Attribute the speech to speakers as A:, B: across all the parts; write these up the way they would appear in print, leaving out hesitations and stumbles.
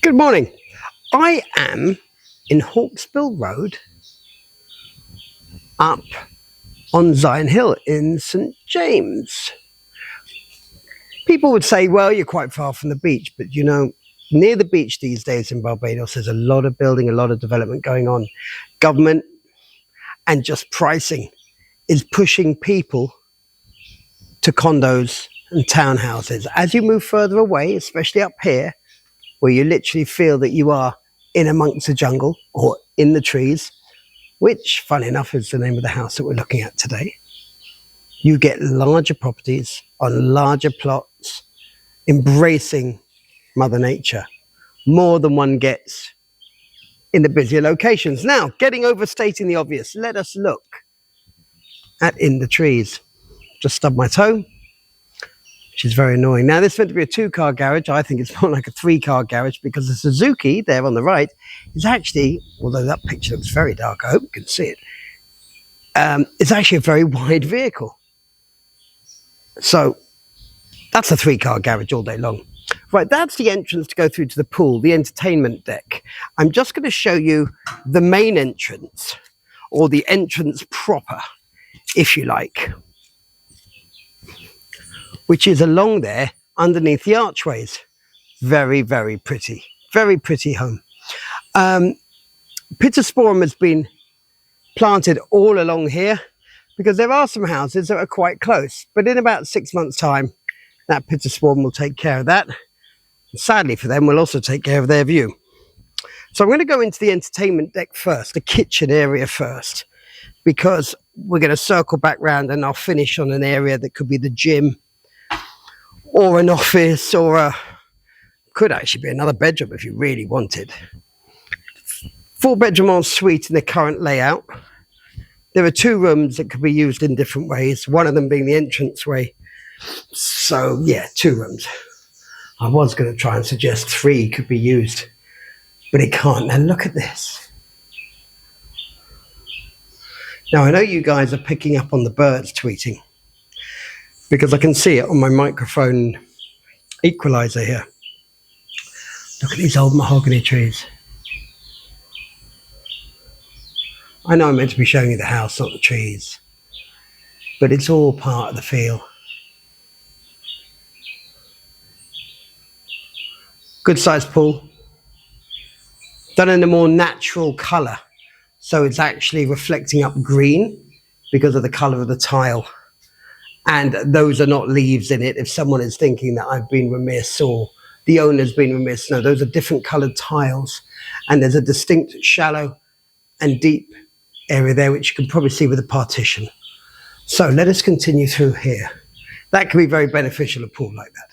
A: Good morning. I am in Hawksbill Road up on Sion Hill in St James. People would say, well, you're quite far from the beach, but you know, near the beach these days in Barbados, there's a lot of building, a lot of development going on. Government and just pricing is pushing people to condos and townhouses. As you move further away, especially up here, where you literally feel that you are in amongst the jungle or in the trees, which, funny enough, is the name of the house that we're looking at today, you get larger properties on larger plots, embracing Mother Nature, more than one gets in the busier locations. Now, getting overstating the obvious, let us look at In the Trees. Just stubbed my toe, which is very annoying. Now, this is meant to be a two-car garage. I think it's more like a three-car garage because the Suzuki there on the right is actually, although that picture looks very dark, I hope you can see it, it's actually a very wide vehicle. So that's a three-car garage all day long. Right, that's the entrance to go through to the pool, the entertainment deck. I'm just going to show you the main entrance, or the entrance proper, if you like, which is along there underneath the archways. Very, very pretty home. Pittosporum has been planted all along here because there are some houses that are quite close, but in about 6 months' time, that Pittosporum will take care of that. Sadly for them, we'll also take care of their view. So I'm going to go into the entertainment deck first, the kitchen area first, because we're going to circle back round and I'll finish on an area that could be the gym or an office, or could actually be another bedroom if you really wanted. 4-bedroom ensuite in the current layout. There are 2 rooms that could be used in different ways, one of them being the entranceway. So yeah, 2 rooms. I was going to try and suggest 3 could be used, but it can't. Now look at this. Now I know you guys are picking up on the birds tweeting, because I can see it on my microphone equalizer here. Look at these old mahogany trees. I know I'm meant to be showing you the house, not the trees, but it's all part of the feel. Good sized pool, done in a more natural colour, so it's actually reflecting up green because of the colour of the tile. And those are not leaves in it, if someone is thinking that I've been remiss or the owner's been remiss. No, those are different coloured tiles, and there's a distinct shallow and deep area there, which you can probably see with a partition. So let us continue through here. That can be very beneficial, a pool like that.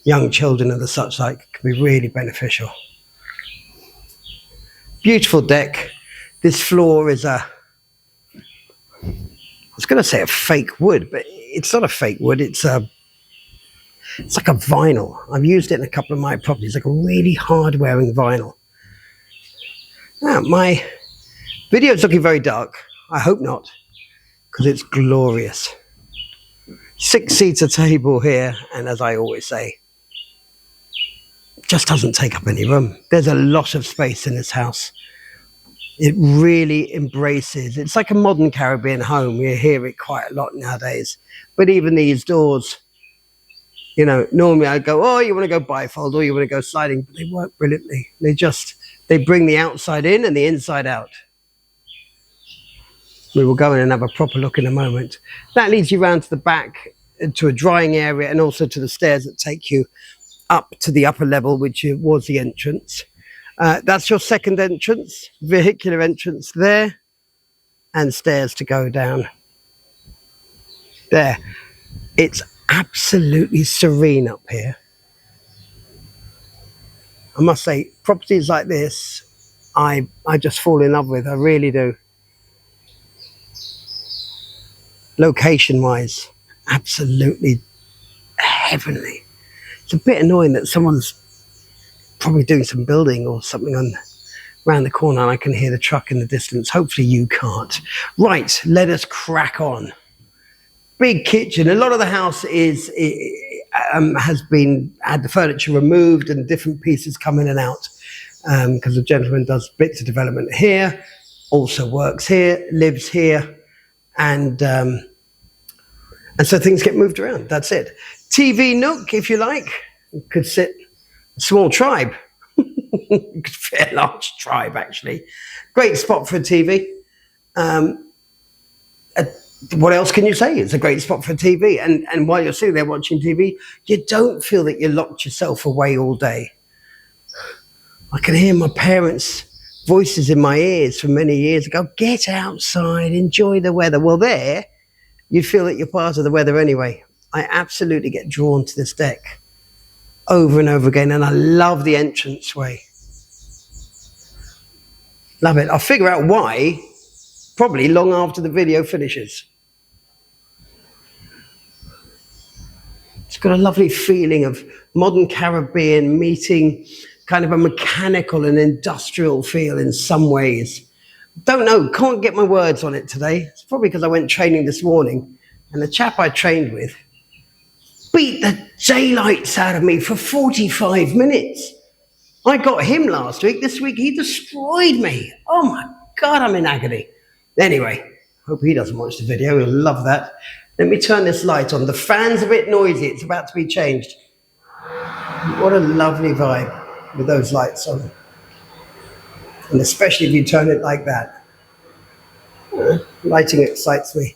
A: Young children and the such like can be really beneficial. Beautiful deck. This floor is I was going to say a fake wood, but it's not a fake wood. It's like a vinyl. I've used it in a couple of my properties, like a really hard-wearing vinyl. Now, my video is looking very dark. I hope not, because it's glorious. 6-seater table here, and as I always say, just doesn't take up any room. There's a lot of space in this house. It really embraces, it's like a modern Caribbean home. You hear it quite a lot nowadays. But even these doors, you know, normally I'd go, oh, you want to go bifold or you want to go sliding, but they work brilliantly. They bring the outside in and the inside out. We will go in and have a proper look in a moment. That leads you round to the back, to a drying area, and also to the stairs that take you up to the upper level, which was the entrance. That's your second entrance, vehicular entrance there, and stairs to go down. There. It's absolutely serene up here. I must say, properties like this, I just fall in love with. I really do. Location-wise, absolutely heavenly. It's a bit annoying that someone's probably doing some building or something around the corner and I can hear the truck in the distance. Hopefully you can't. Right, let us crack on. Big kitchen. A lot of the house is has had the furniture removed and different pieces come in and out, because the gentleman does bits of development here, also works here, lives here, and so things get moved around. That's it. TV nook, if you like. It could sit a small tribe. It could fit a large tribe, actually. Great spot for a TV. What else can you say? It's a great spot for TV. And while you're sitting there watching TV, you don't feel that you locked yourself away all day. I can hear my parents' voices in my ears from many years ago. Get outside, enjoy the weather. Well, there, you feel that you're part of the weather anyway. I absolutely get drawn to this deck over and over again, and I love the entranceway. Love it. I'll figure out why probably long after the video finishes. It's got a lovely feeling of modern Caribbean meeting kind of a mechanical and industrial feel in some ways. Don't know, can't get my words on it today. It's probably because I went training this morning, and the chap I trained with beat the daylights out of me for 45 minutes. I got him last week. This week he destroyed me. Oh my God, I'm in agony. Anyway, hope he doesn't watch the video. He'll love that. Let me turn this light on. The fan's a bit noisy. It's about to be changed. What a lovely vibe with those lights on. And especially if you turn it like that. Lighting excites me.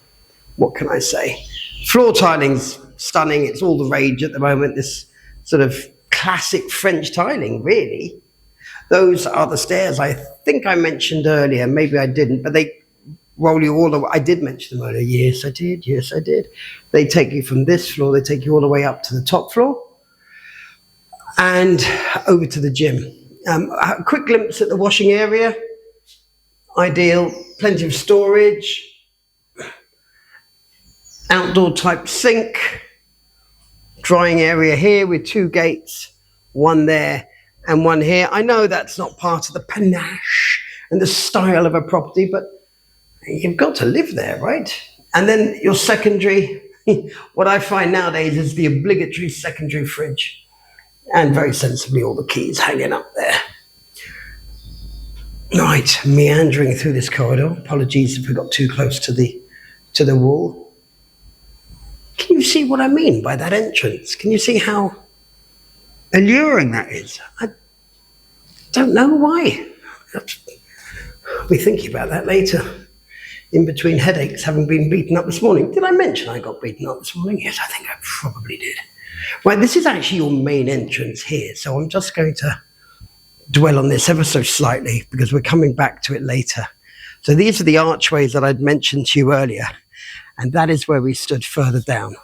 A: What can I say? Floor tiling's stunning. It's all the rage at the moment. This sort of classic French tiling, really. Those are the stairs I think I mentioned earlier. Maybe I didn't, but they roll you all the way. I did mention them earlier. Yes, I did. Yes, I did. They take you from this floor. They take you all the way up to the top floor and over to the gym. A quick glimpse at the washing area. Ideal. Plenty of storage. Outdoor type sink. Drying area here with 2 gates. One there and one here. I know that's not part of the panache and the style of a property, but you've got to live there, right? And then your secondary, what I find nowadays is the obligatory secondary fridge. And very sensibly, all the keys hanging up there. Right, meandering through this corridor. Apologies if we got too close to the wall. Can you see what I mean by that entrance? Can you see how alluring that is? I don't know why. I'll be thinking about that later. In between headaches, having been beaten up this morning. Did I mention I got beaten up this morning? Yes, I think I probably did. Right, this is actually your main entrance here, so I'm just going to dwell on this ever so slightly because we're coming back to it later. So these are the archways that I'd mentioned to you earlier, and that is where we stood further down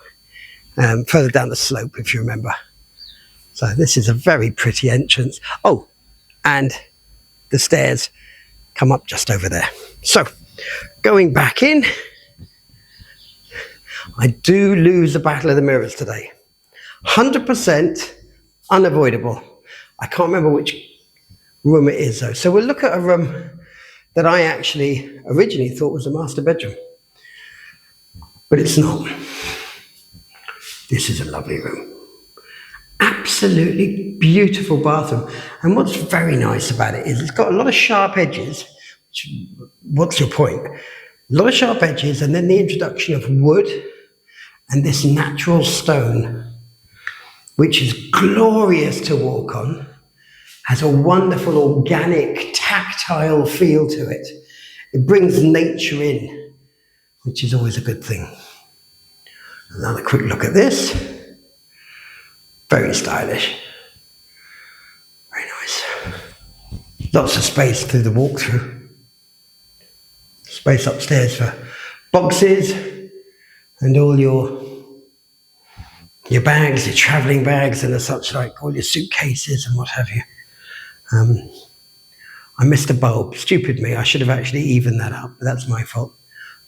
A: the slope, if you remember. So this is a very pretty entrance. Oh, and the stairs come up just over there. So, going back in, I do lose the battle of the mirrors today. 100% unavoidable. I can't remember which room it is though. So we'll look at a room that I actually originally thought was a master bedroom. But it's not. This is a lovely room. Absolutely beautiful bathroom. And what's very nice about it is it's got a lot of sharp edges. What's your point? A lot of sharp edges, and then the introduction of wood and this natural stone, which is glorious to walk on, has a wonderful organic, tactile feel to it. It brings nature in, which is always a good thing. Another quick look at this. Very stylish. Very nice. Lots of space through the walkthrough. Space upstairs for boxes and all your bags, your travelling bags and the such like, all your suitcases and what have you. I missed a bulb. Stupid me. I should have actually evened that up, but that's my fault.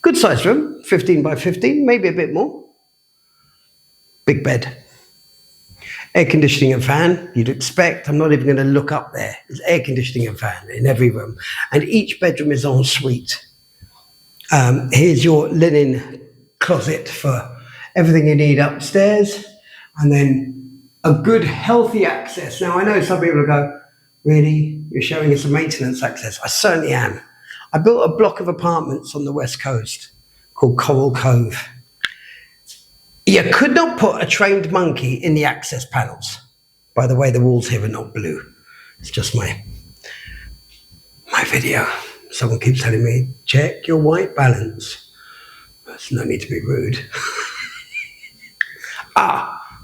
A: Good sized room, 15 by 15, maybe a bit more. Big bed. Air conditioning and fan, you'd expect. I'm not even going to look up there. There's air conditioning and fan in every room. And each bedroom is en suite. Here's your linen closet for everything you need upstairs. and then a good healthy access. Now I know some people will go, really? You're showing us a maintenance access? I certainly am. I built a block of apartments on the west coast called Coral Cove. You could not put a trained monkey in the access panels. By the way, the walls here are not blue. It's just my video. Someone keeps telling me, check your white balance. There's no need to be rude.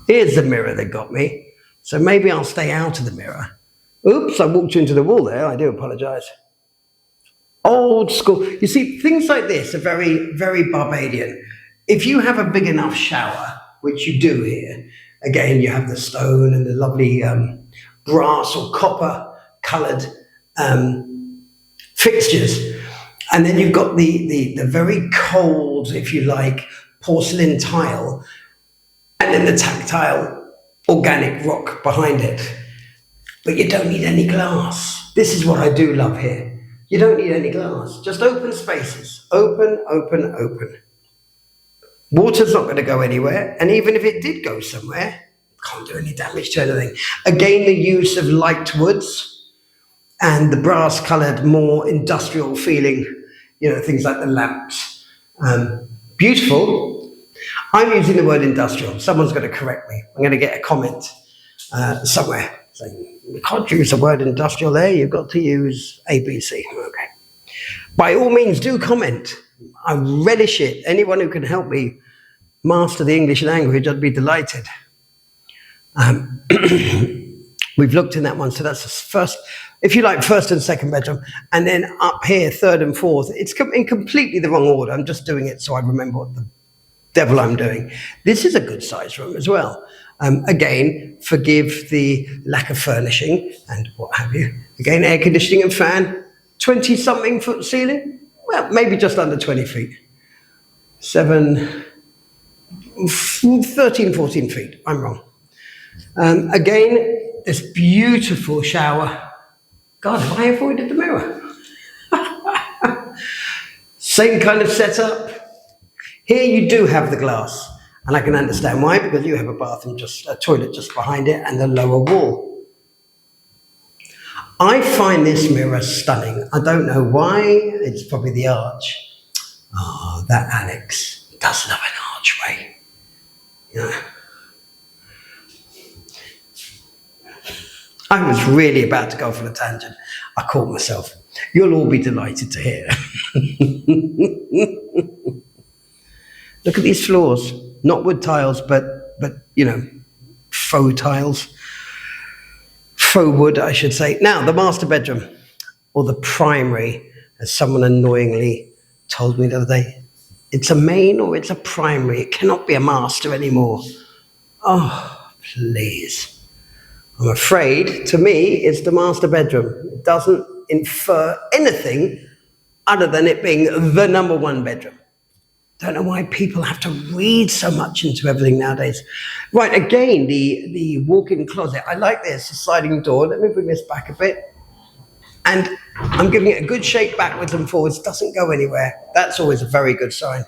A: Here's the mirror that got me. So maybe I'll stay out of the mirror. Oops, I walked into the wall there. I do apologize. Old school. You see, things like this are very, very Barbadian. If you have a big enough shower, which you do here, again, you have the stone and the lovely brass or copper coloured fixtures. And then you've got the very cold, if you like, porcelain tile, and then the tactile organic rock behind it. But you don't need any glass. This is what I do love here. You don't need any glass, just open spaces. Open, open, open. Water's not going to go anywhere, and even if it did go somewhere, can't do any damage to anything. Again, the use of light woods and the brass-coloured, more industrial feeling, things like the lamps. Beautiful. I'm using the word industrial. Someone's going to correct me. I'm going to get a comment somewhere saying, you can't use the word industrial there, you've got to use ABC. Okay. By all means, do comment. I relish it. Anyone who can help me master the English language, I'd be delighted. We've looked in that one, so that's the first, if you like, first and second bedroom. And then up here, third and fourth. It's in completely the wrong order. I'm just doing it so I remember what the devil I'm doing. This is a good size room as well. Again, forgive the lack of furnishing and what have you. Again, air conditioning and fan, 20-something foot ceiling. Well, maybe just under 20 feet. 13, 14 feet. I'm wrong. Again, this beautiful shower. God, have I avoided the mirror? Same kind of setup. Here you do have the glass, and I can understand why, because you have a toilet just behind it and the lower wall. I find this mirror stunning. I don't know why. It's probably the arch. Oh, that annex does love an archway. I was really about to go for a tangent. I caught myself. You'll all be delighted to hear. Look at these floors. Not wood tiles, but faux tiles. Faux wood, I should say. Now, the master bedroom, or the primary, as someone annoyingly told me the other day. It's a main or it's a primary. It cannot be a master anymore. Oh, please. I'm afraid, to me, it's the master bedroom. It doesn't infer anything other than it being the number one bedroom. Don't know why people have to read so much into everything nowadays. Right, again, the walk-in closet. I like this, the sliding door. Let me bring this back a bit. And I'm giving it a good shake backwards and forwards. Doesn't go anywhere. That's always a very good sign.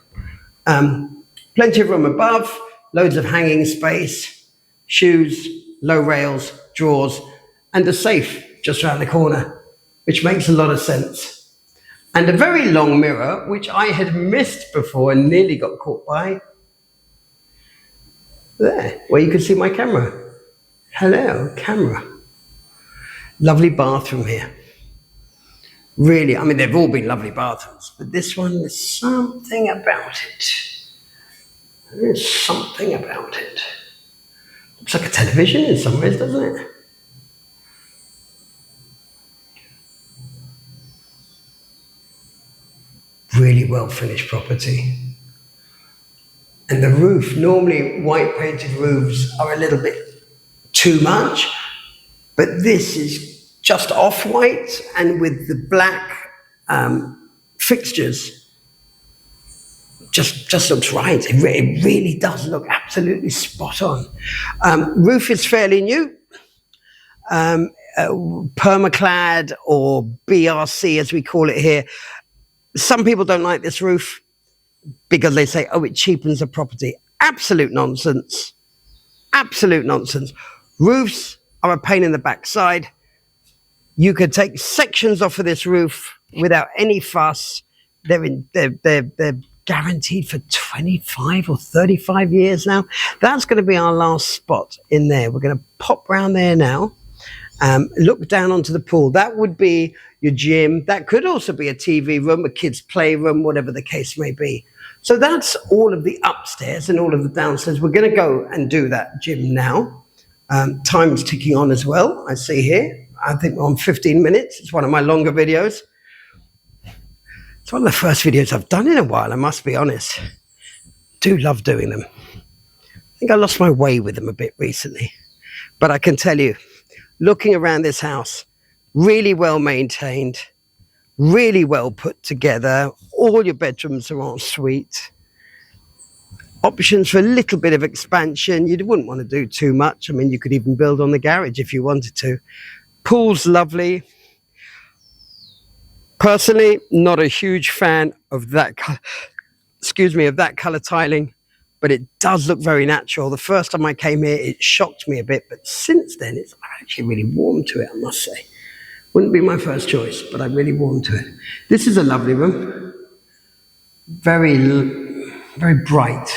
A: Plenty of room above, loads of hanging space, shoes, low rails, drawers, and a safe just around the corner, which makes a lot of sense. And a very long mirror, which I had missed before and nearly got caught by. There, where you can see my camera. Hello, camera. Lovely bathroom here. Really, I mean, they've all been lovely bathrooms, but this one, there's something about it. There's something about it. Looks like a television in some ways, doesn't it? Really well finished property. And the roof, normally white painted roofs are a little bit too much, but this is just off-white and with the black fixtures. Just looks right. It really does look absolutely spot on. Roof is fairly new. Permaclad or BRC as we call it here. Some people don't like this roof because they say, oh, it cheapens the property. Absolute nonsense. Absolute nonsense. Roofs are a pain in the backside. You could take sections off of this roof without any fuss. They're guaranteed for 25 or 35 years now. That's going to be our last spot in there. We're going to pop round there now. Look down onto the pool. That would be your gym. That could also be a TV room, a kid's playroom, whatever the case may be. So that's all of the upstairs and all of the downstairs. We're going to go and do that gym now. Time's ticking on as well, I see here. I think we're on 15 minutes. It's one of my longer videos. It's one of the first videos I've done in a while, I must be honest. Do love doing them. I think I lost my way with them a bit recently. But I can tell you, looking around this house, really well maintained, really well put together. All your bedrooms are en suite. Options for a little bit of expansion. You wouldn't want to do too much. I mean, you could even build on the garage if you wanted to. Pool's lovely. Personally, not a huge fan of that of that color tiling, but it does look very natural. The first time I came here, it shocked me a bit, but since then, it's actually really warmed to it, I must say. Wouldn't be my first choice, but I really warmed to it. This is a lovely room. Very bright.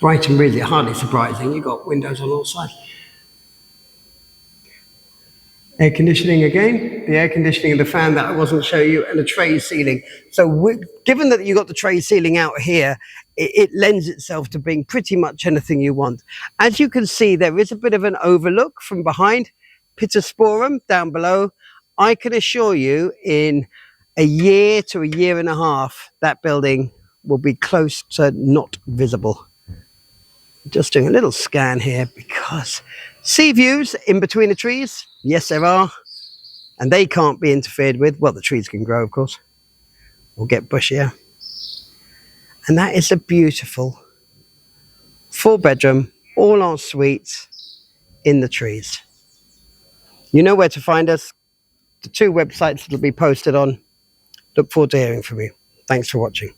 A: Bright and really hardly surprising. You've got windows on all sides. Air conditioning again, the air conditioning and the fan that I wasn't showing you, and a tray ceiling. So given that you got the tray ceiling out here, it lends itself to being pretty much anything you want. As you can see, there is a bit of an overlook from behind. Pittosporum down below. I can assure you in a year to a year and a half, that building will be close to not visible. Just doing a little scan here because sea views in between the trees. Yes, there are. And they can't be interfered with. Well, the trees can grow, of course. Or get bushier. And that is a beautiful 4-bedroom, all en suite in the trees. You know where to find us. The 2 websites it'll be posted on. Look forward to hearing from you. Thanks for watching.